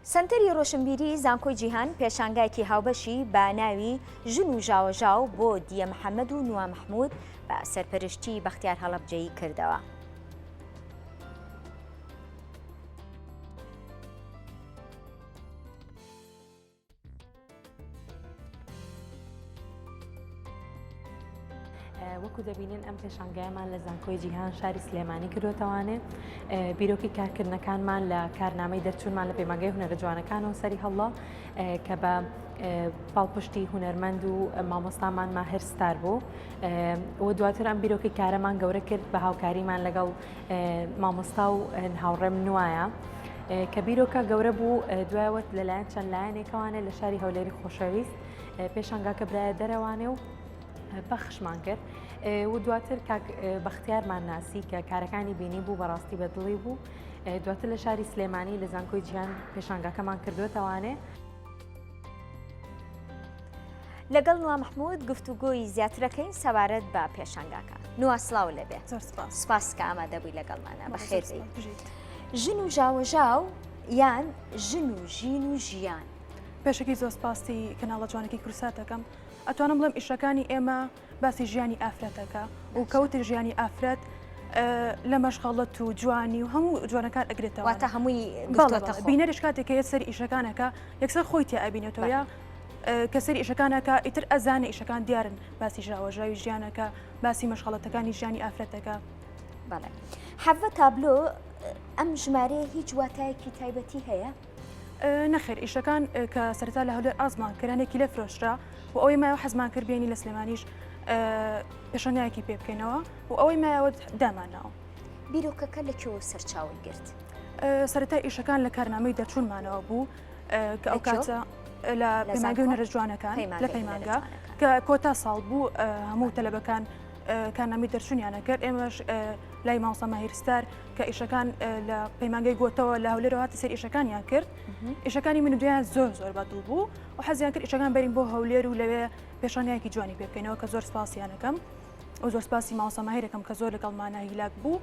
سنتەری ڕۆشنبیری زانکۆی جیهان پێشانگایەکی هاوبەشی بە ناوی ژن و ژاوەژاو بۆ دیە محەممەد و نووا مححمود بە سەرپەرشتی بەختیار هەڵەبجەیی کردەوە. وەکو دەبینن ئەم پێشانگایمان لە زانکۆی جیهان شاری سلێمانی کردوتەوانێ بیرۆکی کارکردنەکانمان لە کارنامەی دەرچوونمان لە پەیمانگای هونەرە جوانەکانەوە سەری هەڵا کە بە پاڵپشتی هونەرمەند و مامۆستامان ماهر ستار بوو و دواتر ئەم بیرۆکی کارەمان گەورە کرد بە هاوکاریمان لەگەڵ مامۆستا و هاوڕێم نوایە کە بیرۆکە گەورە بوو دوایەوە لەلایەن چەند لایەنێکەوانێ لە شاری هەولێری خۆشەویست پێشانگاکە برایە دەرەوانێ و بەخشمان کرد و دواتر بەختیارمان ناسی کە کارەکانی بینی بوو بەڕاستی بەدڵی بوو دواتر لە شاری سلێمانی لە زانکۆی جیهان پێشانگاکەمان کردوێتەوانێ. لەگەڵ نووا مححمود گفتوگۆی زیاترەکەین سەبارەت بە پێشانگاکە. نووا سڵاو لەبێ سپاس کە ئامادەبووی لەگەڵمانە بەخێر ژن و ژاوەژاو یان ژن و ژین و ژیان. پێشکی زۆر سپاسی کەناڵە جوانەکەی کورساتەکەم ئەتوانم بڵێم ئیشەکانی ئێمە باسی ژیانی ئافرەتەکە و کەوتر ژیانی ئافرەت لە مەشغەڵەت و جوانی و هەموو جوانەکان ئەگرێتەوە واتە هەمووی بینەرش کاتێک کە سەری ئیشەکانەکە یەکسەر خۆی تیا ئەبینێتەوە یا کە سەری ئیشەکانەکە ئیتر ئەزانە ئیشەکان دیارن باسی ژاوەژاوی ژیانەکە باسی مەشغەڵەتەکانی ژیانی ئافرەتەکە. بەڵێ حەڤە تابلۆ ئەم ژمارەیە هیچ واتایەکی تایبەتی هەیە؟ نەخێر ئیشەکان کە سەرتا لە هەولێر ئازمان کەرانێکی لە فرۆشرا و ئەوەی مایەوە حەزمان کرد بێنی لە سلێمانیش پێشەنگایەکی پێ بکەینەوە و ئەوەی مایەوە دامانەوە. بیرۆکەکە لەکوێوە سەرچاوی گرت؟ سەرەتا ئیشەکان لە کارنامەی دەرچوونمانەوە بوو کە ئەو کاتە لە پەیمانگای هونەرە جوانەکان لە پەیمانگا کە کۆتا ساڵ بوو هەموو تەلەبەکان کارنامەی دەرچوونیانە کرد ئێمەش لای مامۆستا ماهیرستار کە ئیشەکان لە پەیمانگای گۆتەوە لە هەولێرەوە هاتی سەر ئیشەکانیان کرد ئیشەکانی من دویان زۆر بەدڵ بوو و حەزیان کرد ئیشەکان بەرین بۆ هەولێر و لەوێ پێشانگایەکی جوانی پێ بکەینەوە کە زۆر سپاسیانەکەم و زۆر سپاسی مامۆستا ماهیرەکەم کە زۆر لەگەڵمانە هیلاک بوو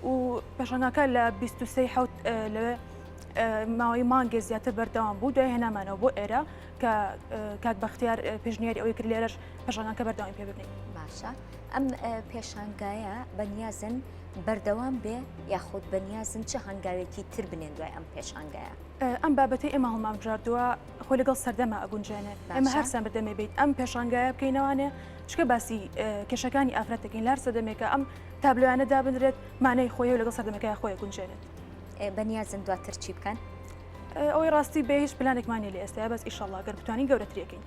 و پێشانگاکە لە 23 حوت لەوێ ماوەی مانگێ زیاتر بەردەوام بوو دوای هێنامانەوە بۆ ئێرە کە کاک بەختیار پێشنیاری ئەوەی کرد لێرەش پێشانگاکە بەردەوامی پێ ببنین. باشە ئەم پێشانگایە بەنیازن بەردەوام بێ یاخود بەنیازن چه هەنگاوێکی تر بنێن دوای ئەم پێشانگایە؟ ئەم بابەتی ئێمە هەڵمامژاردووە خۆی لەگەڵ سەردەما ئەگونجێنێ ئێمە هەرسان بەردەمێ بیت ئەم پێشانگایە بکەینەوانێ چکە باسی کێشەکانی ئافرەتەکەین لار سەردەمێکە ئەم تابلۆیانە دابنرێت مانای خۆی و لەگەڵ سەردەمەکەی خۆی گونجێنێت. بەنیازن دواتر چی بکەن؟ ئەوەی ڕاستی بێ هیچ پلانێکمانی لە ئێستا بەس ئیشەڵڵا گەر بتوانین گەورەترێکین.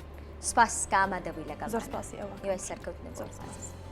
سپاس کە ئامادەبووی لەگەڵ زۆر سپاسی ئەوە یوای سەرکەوتنە زۆر سپاس.